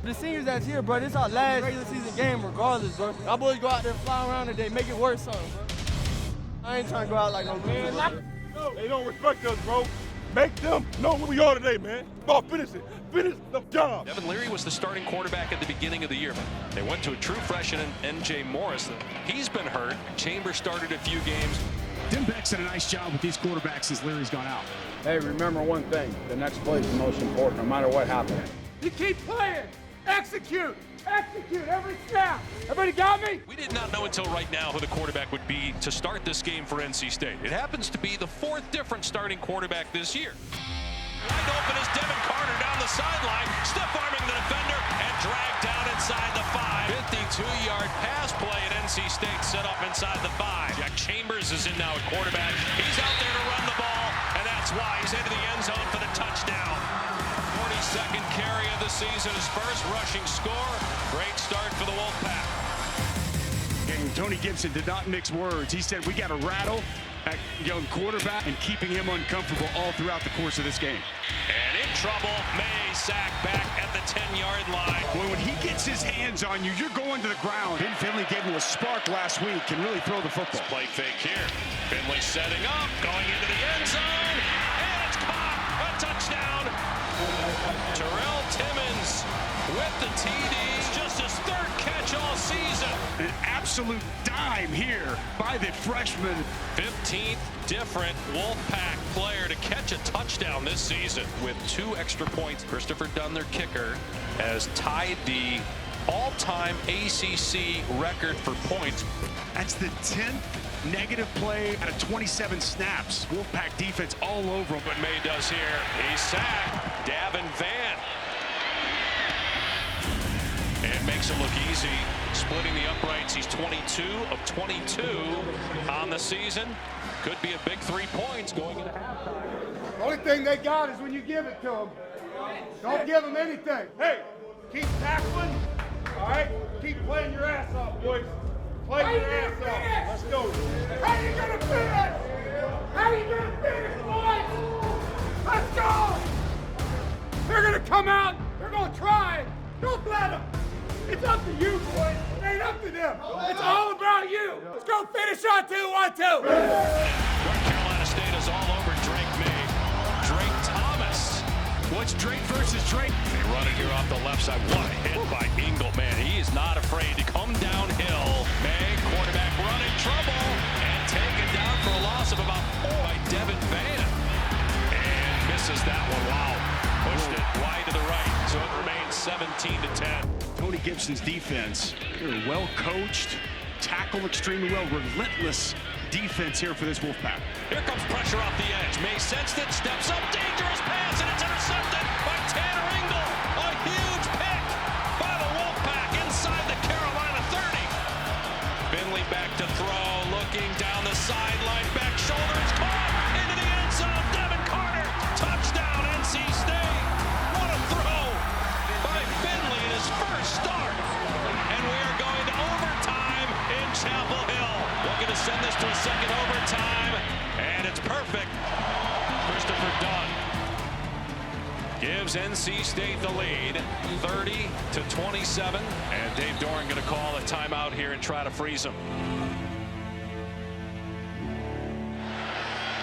The seniors that's here, bro, this our last regular season game regardless, bro. Our boys go out there, fly around today, make it worth something, bro. I ain't trying to go out like no man. No, they don't respect us, bro. Make them know who we are today, man. Ball, finish it. Finish the job. Devin Leary was the starting quarterback at the beginning of the year. They went to a true freshman, N.J. Morris. He's been hurt. Chambers started a few games. Tim Beck's done a nice job with these quarterbacks since Leary's gone out. Hey, remember one thing. The next play is the most important, no matter what happens. You keep playing. Execute. Execute every snap. Everybody got me? We did not know until right now who the quarterback would be to start this game for NC State. It happens to be the fourth different starting quarterback this year. Wide open is Devin Carter down the sideline, stiff-arming the defender, and dragged down inside the 5. 52-yard pass play at NC State set up inside the 5. Jack Chambers is in now at quarterback. He's out there to run the ball, and that's why he's into the end zone for the touchdown. 42nd carry of the season, his first rushing score. Great start for the Wolfpack. And Tony Gibson did not mix words. He said we got to rattle that young quarterback and keeping him uncomfortable all throughout the course of this game. And in trouble, May sack back at the 10-yard line. Boy, when he gets his hands on you, you're going to the ground. Ben Finley gave him a spark last week, can really throw the football. Play fake here. Finley setting up, going into the end zone, and it's caught. A touchdown. Terrell Timmons with the TD. It's just his third catch all season. An absolute dime here by the freshman. 15th different Wolfpack player to catch a touchdown this season with 2 extra points. Christopher Dunn, their kicker, has tied the all-time ACC record for points. That's the 10th negative play out of 27 snaps. Wolfpack defense all over him. What May does here, he's sacked. Davin Van. And makes it look easy. Splitting the uprights, he's 22 of 22 on the season. Could be a big 3 points going into halftime. The only thing they got is when you give it to them. Don't give them anything. Hey, keep tackling. All right? Keep playing your ass off, boys. Play your ass off. Let's go. How you gonna finish? How you gonna finish, boys? Let's go! They're gonna come out. They're gonna try. Don't let them. It's up to you, boys. It ain't up to them. It's all about you. Let's go finish on 2, 1, 2. North Carolina State is all over Drake May. Drake Thomas. What's Drake versus Drake? They run it here off the left side. What a hit by Ingle, man. He is not afraid to come downhill. May, quarterback run in trouble and taken down for a loss of about 4 by Devin Van. And misses that one. Wow. Pushed it wide to the right. So it remains 17-10. Tony Gibson's defense, well coached, tackled extremely well, relentless defense here for this Wolfpack. Here comes pressure off the edge. May sensed it, steps up, dangerous pass, and it's intercepted by Tanner Ingle. A huge pick by the Wolfpack inside the Carolina 30. Finley back to throw, looking down the sideline, back shoulder is caught into the end zone. Devin Carter, touchdown NC State. What a throw by Finley in his first start. And we are going to overtime in Chapel Hill. Looking to send this to a second overtime, and it's perfect. Christopher Dunn gives NC State the lead, 30-27, and Dave Doran going to call a timeout here and try to freeze him.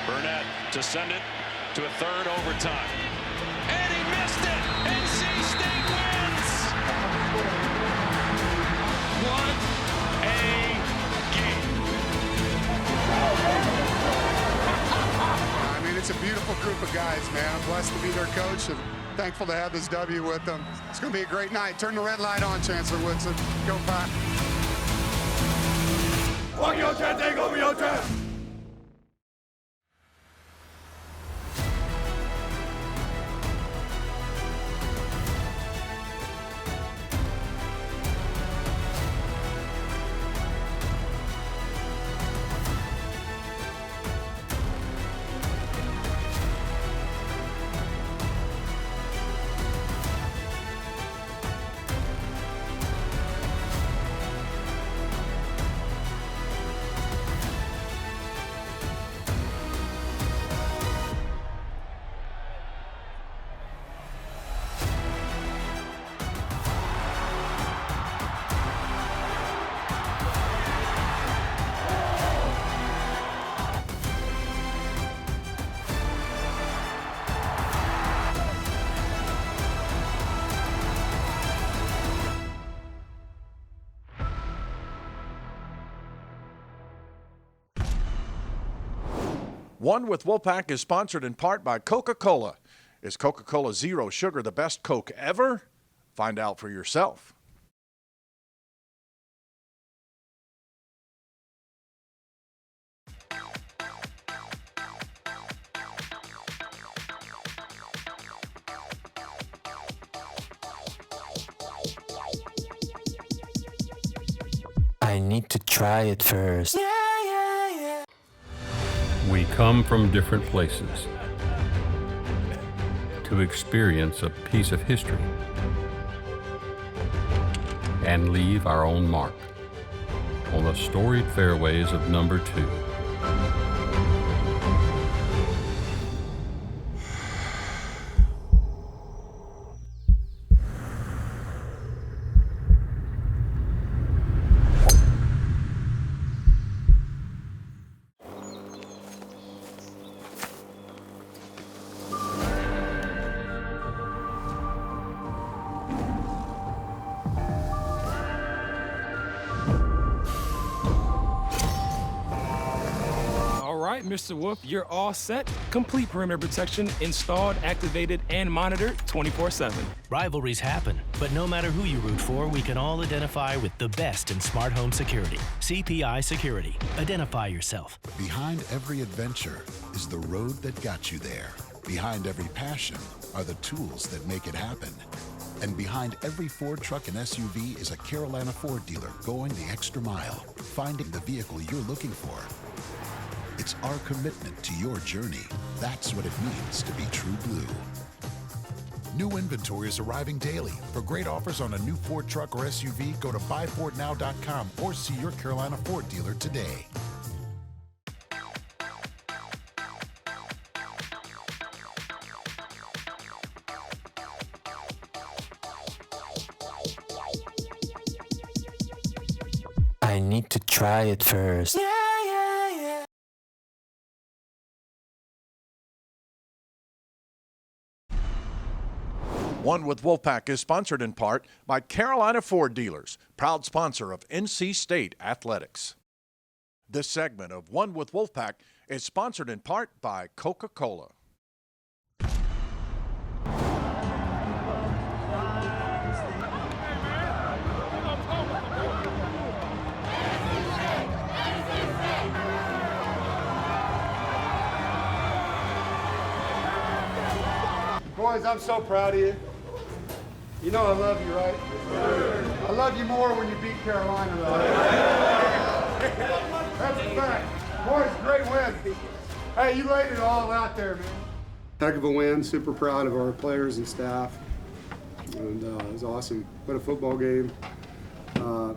Burnett to send it to a third overtime, and he missed it. NC State wins. What a game. I mean, it's a beautiful group of guys, man. I'm blessed to be their coach and thankful to have this W with them. It's going to be a great night. Turn the red light on, Chancellor Woodson. Go Pack. Walk your turn, take over your turn. One with Wolfpack is sponsored in part by Coca-Cola. Is Coca-Cola Zero Sugar the best Coke ever? Find out for yourself. I need to try it first. We come from different places to experience a piece of history and leave our own mark on the storied fairways of number 2. Mr. Wolf, you're all set. Complete perimeter protection installed, activated, and monitored 24/7. Rivalries happen, but no matter who you root for, we can all identify with the best in smart home security. CPI Security. Identify yourself. Behind every adventure is the road that got you there. Behind every passion are the tools that make it happen. And behind every Ford truck and SUV is a Carolina Ford dealer going the extra mile, finding the vehicle you're looking for. It's our commitment to your journey. That's what it means to be true blue. New inventory is arriving daily. For great offers on a new Ford truck or SUV, go to buyfordnow.com or see your Carolina Ford dealer today. I need to try it first. One with Wolfpack is sponsored in part by Carolina Ford Dealers, proud sponsor of NC State Athletics. This segment of One with Wolfpack is sponsored in part by Coca-Cola. Boys, I'm so proud of you. You know I love you, right? I love you more when you beat Carolina, though. That's a fact. Boys, great win. Hey, you laid it all out there, man. Heck of a win. Super proud of our players and staff. And it was awesome. What a football game. You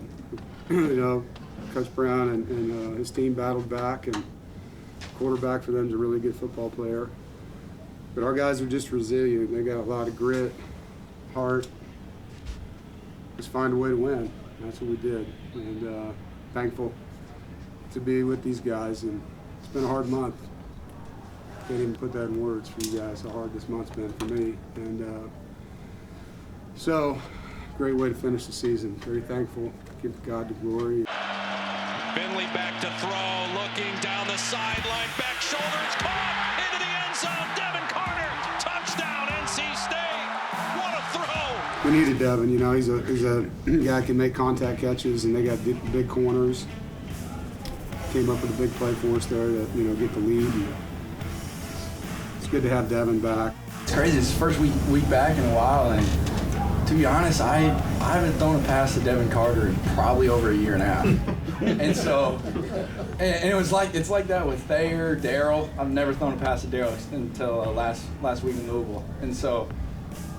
know, Coach Brown and his team battled back, and quarterback for them is a really good football player. But our guys are just resilient. They got a lot of grit, heart. Just find a way to win. That's what we did. And thankful to be with these guys. And it's been a hard month. Can't even put that in words for you guys, how hard this month's been for me. And so, great way to finish the season. Very thankful. Give God the glory. Finley back to throw, looking down the sideline, back shoulder, it's caught into the end zone. Devin Carter, touchdown, NC State. What a throw! We needed Devin. You know, he's a guy that can make contact catches, and they got big corners. Came up with a big play for us there to get the lead. And it's good to have Devin back. It's crazy. It's the first week back in a while, and to be honest, I haven't thrown a pass to Devin Carter in probably over a year and a half. And so, and it's like that with Thayer, Daryl. I've never thrown a pass to Daryl until last week in Louisville. And so,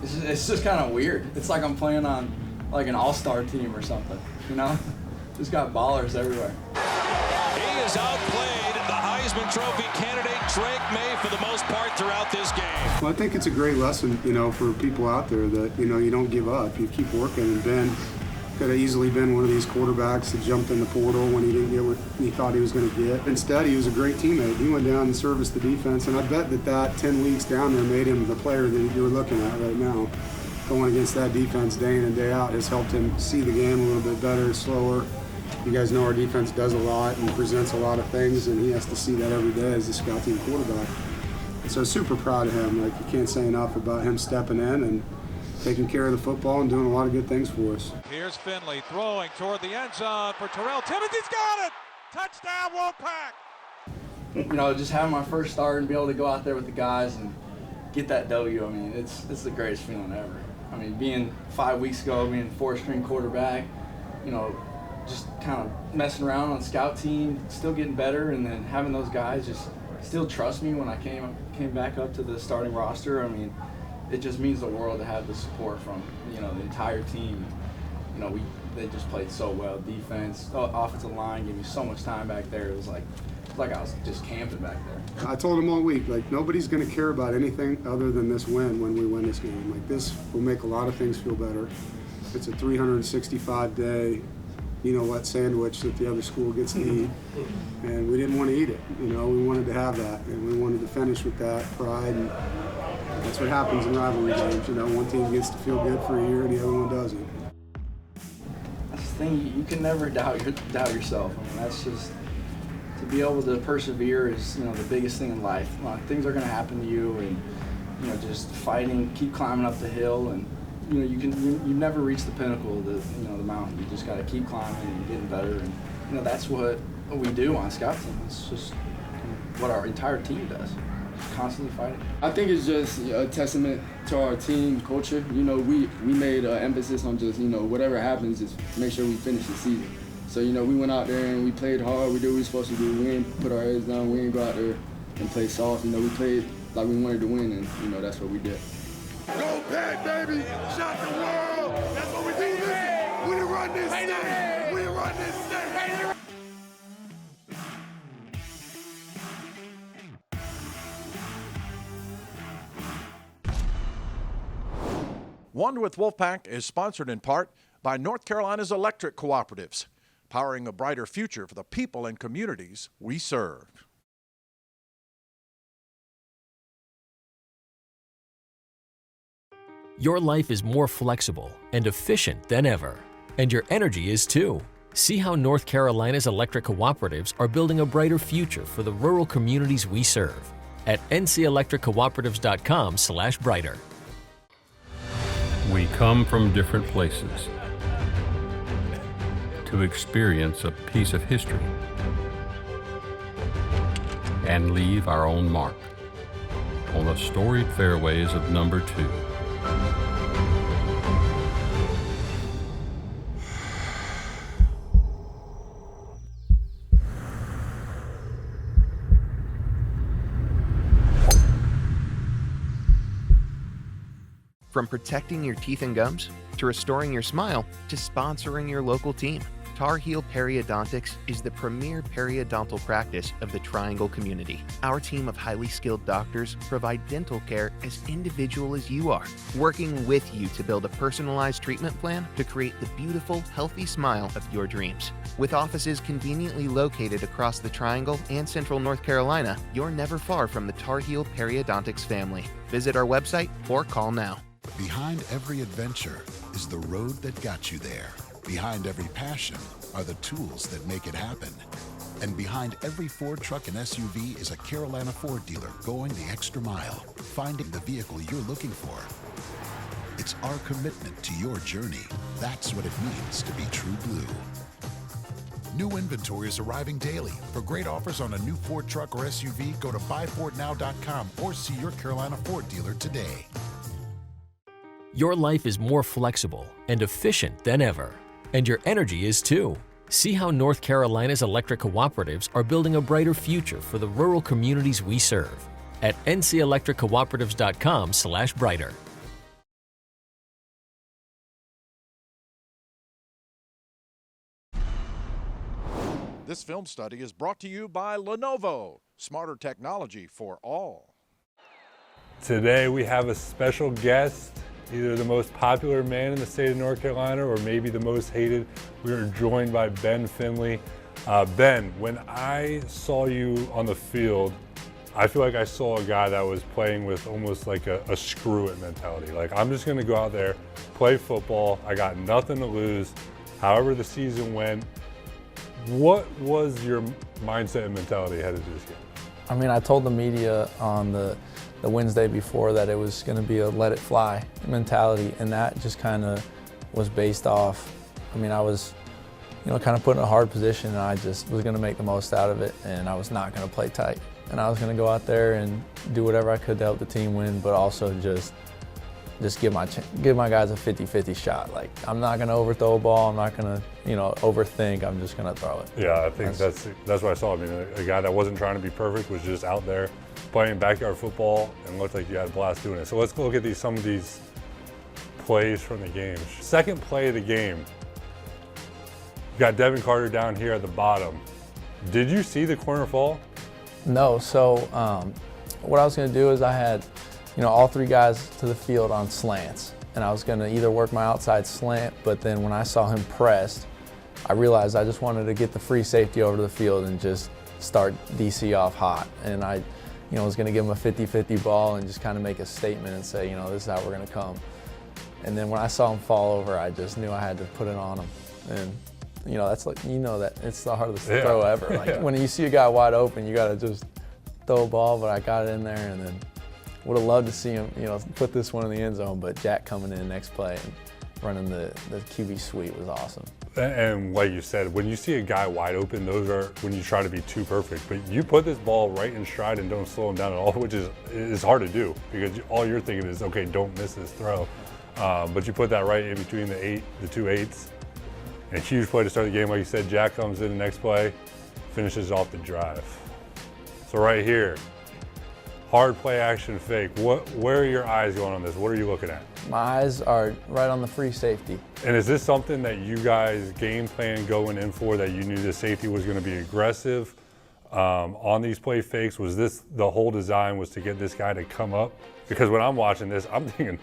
it's just kind of weird. It's like I'm playing on like an all-star team or something, you know? Just got ballers everywhere. He has outplayed the Heisman Trophy candidate Drake May for the most part throughout this game. Well, I think it's a great lesson, for people out there that, you don't give up. You keep working. And Ben could have easily been one of these quarterbacks that jumped in the portal when he didn't get what he thought he was going to get. Instead, he was a great teammate. He went down and serviced the defense, and I bet that 10 weeks down there made him the player that you're looking at right now. Going against that defense day in and day out has helped him see the game a little bit better, slower, You guys know our defense does a lot and presents a lot of things, and he has to see that every day as a scout team quarterback. And so super proud of him. Like, you can't say enough about him stepping in and taking care of the football and doing a lot of good things for us. Here's Finley throwing toward the end zone for Terrell Timmons. He's got it! Touchdown, Wolfpack! You know, just having my first start and be able to go out there with the guys and get that W, I mean, it's the greatest feeling ever. I mean, being 5 weeks ago, being four-string quarterback, you know, just kind of messing around on scout team, still getting better, and then having those guys just still trust me when I came back up to the starting roster. I mean, it just means the world to have the support from, you know, the entire team. You know, they just played so well. Defense, offensive line gave me so much time back there. It was like I was just camping back there. I told him all week, like, nobody's going to care about anything other than this win when we win this game. Like, this will make a lot of things feel better. It's a 365-day, you know what, sandwich that the other school gets to eat, and we didn't want to eat it. You know, we wanted to have that, and we wanted to finish with that pride, and that's what happens in rivalry games. You know, one team gets to feel good for a year and the other one doesn't. That's the thing, you can never doubt yourself. I mean, that's just, to be able to persevere is, you know, the biggest thing in life. Things are going to happen to you, and, you know, just fighting, keep climbing up the hill, and, you know, you never reach the pinnacle of the mountain. You just got to keep climbing and getting better, and, you know, that's what we do on scout team. It's just what our entire team does, just constantly fighting. I think it's just a testament to our team culture. You know, we made an emphasis on just, you know, whatever happens, just make sure we finish the season. So, you know, we went out there and we played hard. We did what we were supposed to do. We didn't put our heads down. We didn't go out there and play soft. You know, we played like we wanted to win, and, you know, that's what we did. Go Pack, baby! Shock the world! That's what we do. Listen, we run this state! We run this state! One with Wolfpack is sponsored in part by North Carolina's electric cooperatives, powering a brighter future for the people and communities we serve. Your life is more flexible and efficient than ever, and your energy is too. See how North Carolina's electric cooperatives are building a brighter future for the rural communities we serve at ncelectriccooperatives.com/brighter. We come from different places to experience a piece of history and leave our own mark on the storied fairways of number 2. From protecting your teeth and gums, to restoring your smile, to sponsoring your local team, Tar Heel Periodontics is the premier periodontal practice of the Triangle community. Our team of highly skilled doctors provide dental care as individual as you are, working with you to build a personalized treatment plan to create the beautiful, healthy smile of your dreams. With offices conveniently located across the Triangle and Central North Carolina, you're never far from the Tar Heel Periodontics family. Visit our website or call now. Behind every adventure is the road that got you there. Behind every passion are the tools that make it happen. And behind every Ford truck and SUV is a Carolina Ford dealer going the extra mile, finding the vehicle you're looking for. It's our commitment to your journey. That's what it means to be true blue. New inventory is arriving daily. For great offers on a new Ford truck or SUV, go to buyfordnow.com or see your Carolina Ford dealer today. Your life is more flexible and efficient than ever, and your energy is too. See how North Carolina's electric cooperatives are building a brighter future for the rural communities we serve at ncelectriccooperatives.com/brighter. This film study is brought to you by Lenovo, smarter technology for all. Today we have a special guest, either the most popular man in the state of North Carolina or maybe the most hated. We are joined by Ben Finley. Ben, when I saw you on the field, I feel like I saw a guy that was playing with almost like a screw it mentality. Like, I'm just gonna go out there, play football, I got nothing to lose. However the season went, What was your mindset and mentality headed to this game? I mean, I told the media on the Wednesday before that it was going to be a let it fly mentality, and that just kind of was based off, I mean, I was, kind of put in a hard position, and I just was going to make the most out of it, and I was not going to play tight. And I was going to go out there and do whatever I could to help the team win, but also just give my guys a 50-50 shot. Like, I'm not going to overthrow a ball. I'm not going to, overthink. I'm just going to throw it. Yeah, I think that's what I saw. I mean, a guy that wasn't trying to be perfect, was just out there playing backyard football and looked like you had a blast doing it. So let's look at some of these plays from the game. Second play of the game. You got Devin Carter down here at the bottom. Did you see the corner fall? No. So what I was going to do is I had, all three guys to the field on slants, and I was going to either work my outside slant, but then when I saw him pressed, I realized I just wanted to get the free safety over to the field and just start DC off hot. And I, was going to give him a 50-50 ball and just kind of make a statement and say, this is how we're going to come. And then when I saw him fall over, I just knew I had to put it on him. And that's like, that it's the hardest throw ever. Like when you see a guy wide open, you got to just throw a ball, but I got it in there, and then would have loved to see him, put this one in the end zone, but Jack coming in next play and running the QB sweep was awesome. And like you said, when you see a guy wide open, those are when you try to be too perfect. But you put this ball right in stride and don't slow him down at all, which is hard to do because all you're thinking is, okay, don't miss this throw. But you put that right in between the 2-8s. And a huge play to start the game. Like you said, Jack comes in the next play, finishes off the drive. So right here, hard play action fake. Where are your eyes going on this? What are you looking at? My eyes are right on the free safety. And is this something that you guys game plan going in for, that you knew the safety was going to be aggressive on these play fakes? Was this the whole design, was to get this guy to come up? Because when I'm watching this, I'm thinking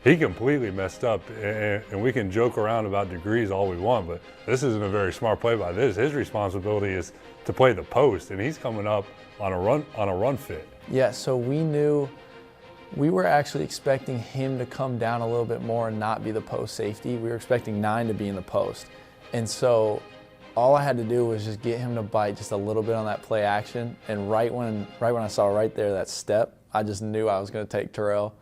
he completely messed up, and we can joke around about degrees all we want, but this isn't a very smart play by this. His responsibility is to play the post, and he's coming up on a run fit. Yeah, so we were actually expecting him to come down a little bit more and not be the post safety. We were expecting 9 to be in the post. And so all I had to do was just get him to bite just a little bit on that play action. And right when I saw right there that step, I just knew I was going to take Terrell.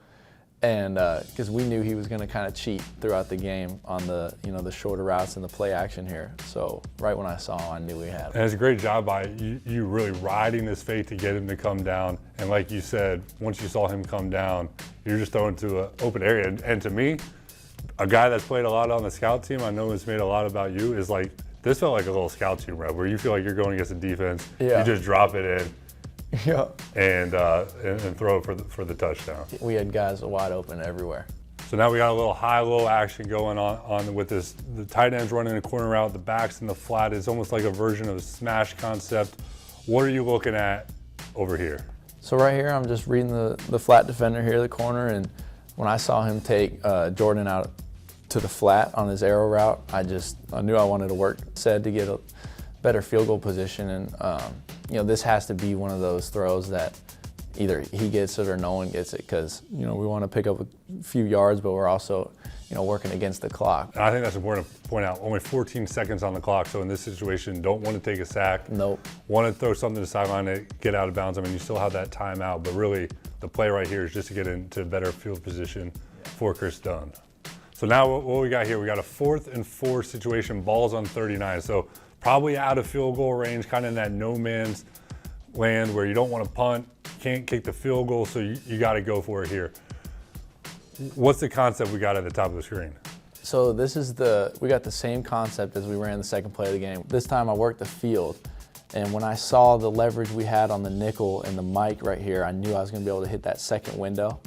And because we knew he was going to kind of cheat throughout the game on the the shorter routes and the play action here. So right when I saw him, I knew we had him. And it's a great job by you really riding this fake to get him to come down. And like you said, once you saw him come down, you're just throwing to an open area. And to me, a guy that's played a lot on the scout team, I know it's made a lot about you, is like, this felt like a little scout team rep where you feel like you're going against a defense, you just drop it in. Yeah. And throw it for the touchdown. We had guys wide open everywhere. So now we got a little high-low action going on with this. The tight ends running a corner route, the backs in the flat. It's almost like a version of a smash concept. What are you looking at over here? So right here, I'm just reading the flat defender here, the corner, and when I saw him take Jordan out to the flat on his arrow route, I knew I wanted to work said to get a better field goal position, and this has to be one of those throws that either he gets it or no one gets it, because we want to pick up a few yards, but we're also working against the clock. And I think that's important to point out. Only 14 seconds on the clock, so in this situation, don't want to take a sack. Nope. Want to throw something to the sideline to get out of bounds. I mean, you still have that timeout, but really the play right here is just to get into better field position for Chris Dunn. So now what we got here, we got a 4th and 4 situation, balls on 39. So probably out of field goal range, kind of in that no man's land where you don't want to punt, can't kick the field goal, so you got to go for it here. What's the concept we got at the top of the screen? So we got the same concept as we ran the second play of the game. This time I worked the field, and when I saw the leverage we had on the nickel and the mic right here, I knew I was going to be able to hit that second window.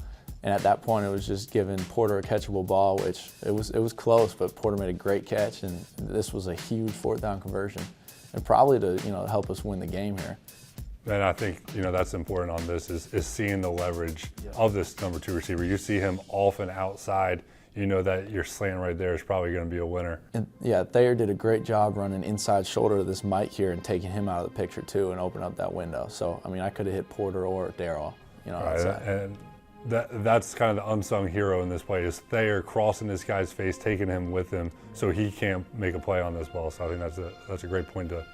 And at that point, it was just giving Porter a catchable ball, which it was close, but Porter made a great catch, and this was a huge 4th down conversion, and probably to help us win the game here. And I think that's important on this is seeing the leverage of this number 2 receiver. You see him off and outside, you know that your slant right there is probably going to be a winner. And yeah, Thayer did a great job running inside shoulder to this Mike here and taking him out of the picture too and opening up that window. So I mean, I could have hit Porter or Darryl, outside. And that's kind of the unsung hero in this play is Thayer crossing this guy's face, taking him with him so he can't make a play on this ball. So I think that's a great point to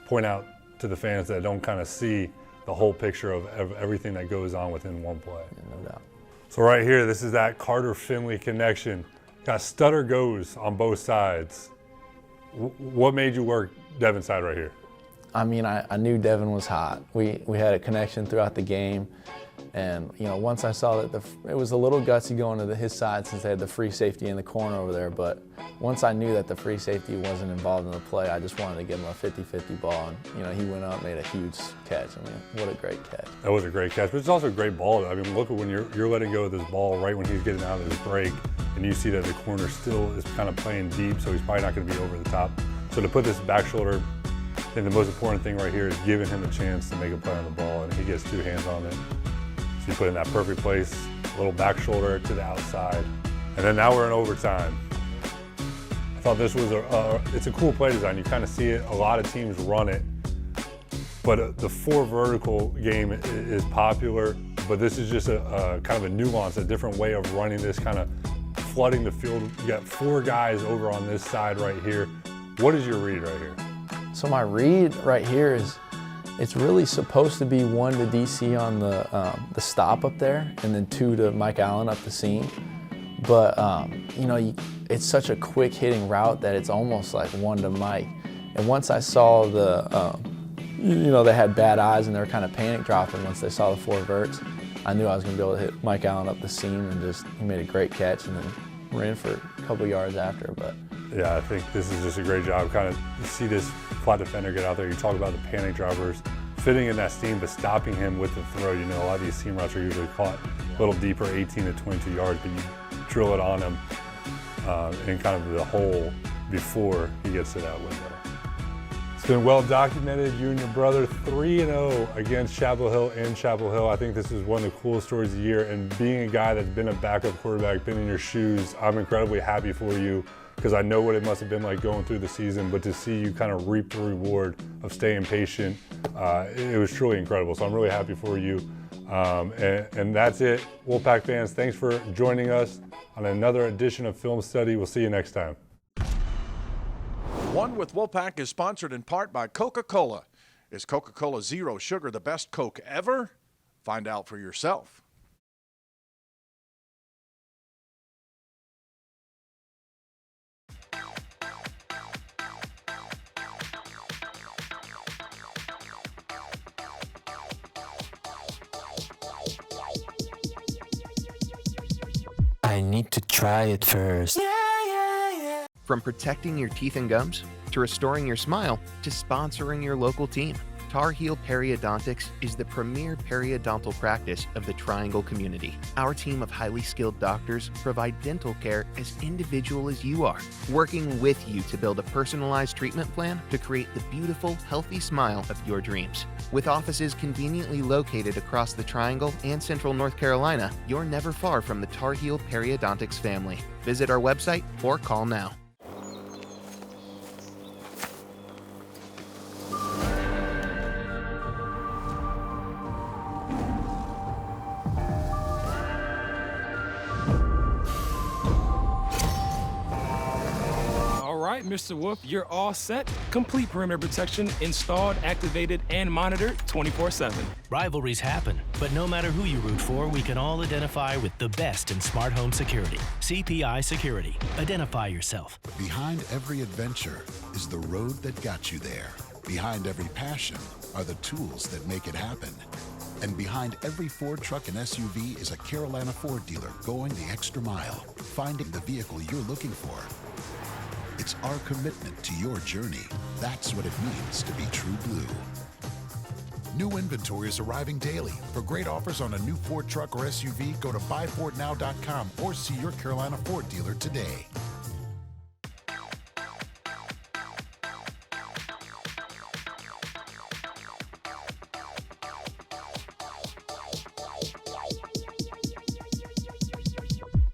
point out to the fans that don't kind of see the whole picture of everything that goes on within one play. Yeah, no doubt. So right here, this is that Carter-Finley connection. Got stutter goes on both sides. What made you work Devin's side right here? I mean, I knew Devin was hot. We had a connection throughout the game. And, you know, once I saw that it was a little gutsy going to his side since they had the free safety in the corner over there, but once I knew that the free safety wasn't involved in the play, I just wanted to give him a 50-50 ball. And, you know, he went up, made a huge catch. I mean, what a great catch. That was a great catch, but it's also a great ball. I mean, look at when you're letting go of this ball right when he's getting out of his break, and you see that the corner still is kind of playing deep, so he's probably not going to be over the top. So to put this back shoulder, I think the most important thing right here is giving him a chance to make a play on the ball, and he gets two hands on it. So you put it in that perfect place, a little back shoulder to the outside. And then now we're in overtime. I thought this was it's a cool play design. You kind of see it, a lot of teams run it, but the four vertical game is popular, but this is just a kind of a nuance, a different way of running this, kind of flooding the field. You got four guys over on this side right here. What is your read right here? So my read right here is, it's really supposed to be 1 to DC on the stop up there, and then 2 to Mike Allen up the seam. But you know, it's such a quick hitting route that it's almost like 1 to Mike. And once I saw you know, they had bad eyes and they were kind of panic dropping once they saw the 4 verts, I knew I was going to be able to hit Mike Allen up the seam, and he made a great catch and then ran for a couple yards after. But yeah, I think this is just a great job. Kind of you see this flat defender get out there. You talk about the panic droppers fitting in that seam, but stopping him with the throw. You know, a lot of these seam routes are usually caught a little deeper, 18 to 22 yards, but you drill it on him in kind of the hole before he gets to that window. It's been well documented. You and your brother 3-0 against Chapel Hill and Chapel Hill. I think this is one of the coolest stories of the year. And being a guy that's been a backup quarterback, been in your shoes, I'm incredibly happy for you, because I know what it must have been like going through the season, but to see you kind of reap the reward of staying patient, it was truly incredible. So I'm really happy for you. And that's it. Wolfpack fans, thanks for joining us on another edition of Film Study. We'll see you next time. One with Wolfpack is sponsored in part by Coca-Cola. Is Coca-Cola Zero Sugar the best Coke ever? Find out for yourself. I need to try it first. From protecting your teeth and gums, to restoring your smile, to sponsoring your local team, Tar Heel Periodontics is the premier periodontal practice of the Triangle community. Our team of highly skilled doctors provide dental care as individual as you are, working with you to build a personalized treatment plan to create the beautiful, healthy smile of your dreams. With offices conveniently located across the Triangle and Central North Carolina, you're never far from the Tar Heel Periodontics family. Visit our website or call now. Mr. Wolf, you're all set. Complete perimeter protection installed, activated, and monitored 24/7. Rivalries happen, but no matter who you root for, we can all identify with the best in smart home security. CPI Security. Identify yourself. Behind every adventure is the road that got you there. Behind every passion are the tools that make it happen. And behind every Ford truck and SUV is a Carolina Ford dealer going the extra mile, finding the vehicle you're looking for. It's our commitment to your journey. That's what it means to be true blue. New inventory is arriving daily. For great offers on a new Ford truck or SUV, go to buyfordnow.com or see your Carolina Ford dealer today.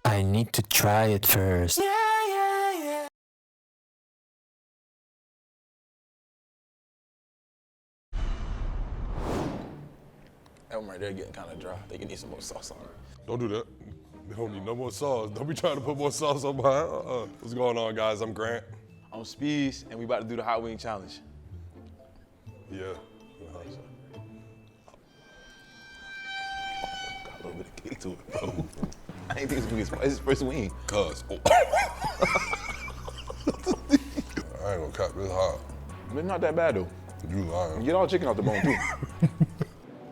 I need to try it first. Oh my right there getting kind of dry. They can need some more sauce on it. Don't do that. They don't need no more sauce. Don't be trying to put more sauce on mine. What's going on, guys? I'm Grant. I'm Speeds, and we about to do the hot wing challenge. Yeah. Got a little bit of kick to it, bro. I ain't think it's his first wing. Cuz. Oh. I ain't gonna cut this hot. It's not that bad, though. You lying. Get all chicken off the bone, too.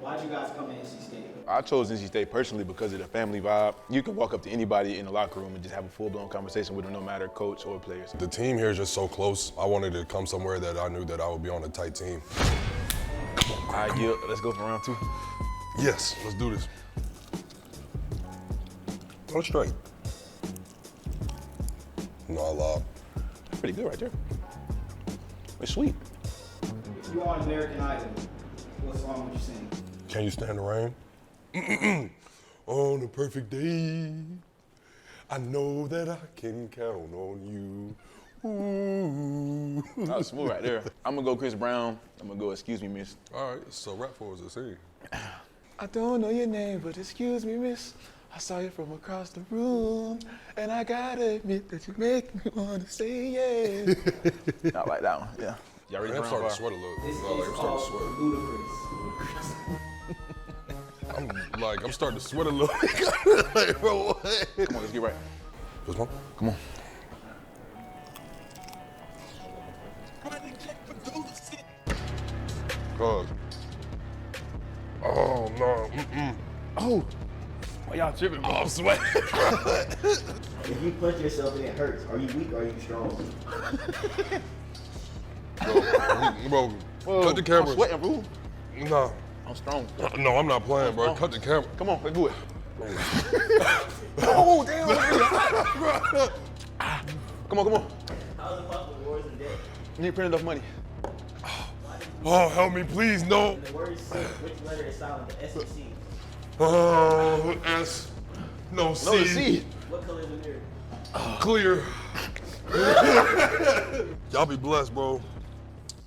Why'd you guys come to NC State? I chose NC State personally because of the family vibe. You can walk up to anybody in the locker room and just have a full-blown conversation with them, no matter coach or players. The team here is just so close. I wanted to come somewhere that I knew that I would be on a tight team. All right, Gil, let's go for round 2. Yes, let's do this. Go straight. No, I lied. That's pretty good right there. It's sweet. If you are American Idol, what song would you sing? Can you stand the rain? On a perfect day, I know that I can count on you. Ooh. That was smooth right there. I'm gonna go Chris Brown. I'm gonna go Excuse Me, Miss. All right, so rap for us to sing. I don't know your name, but excuse me, miss. I saw you from across the room, and I gotta admit that you make me wanna say yeah. I like that one, yeah. Y'all ready? I'm starting to sweat a little. This No, like, is I'm starting to called sweat. Ludacris. I'm starting to sweat a little. Like, bro, what? Come on, let's get right. This one? Come on. Cuz. Oh, no. Oh. Why y'all tripping, bro? Oh, I'm sweating. If you punch yourself and it hurts, are you weak or are you strong? Bro, cut the camera. I'm sweating, bro. Nah. I'm strong. No, I'm not playing, bro. strong. Cut the camera. Come on, let's do it. Oh, damn. Come on, come on. How's it possible wars and death? You need to print enough money. Oh, help me, please, no. When the word is said, which letter is silent, the S or C? Oh, S. No, C. No, the C. What color is the mirror? Clear. Y'all be blessed, bro.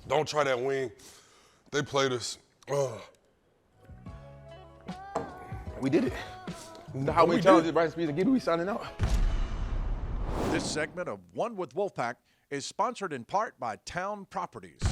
Don't try that wing. They played us. We did it. The Hot Wing Challenge, Bryce Spears and Giddy, we signing out. This segment of One with Wolfpack is sponsored in part by Town Properties.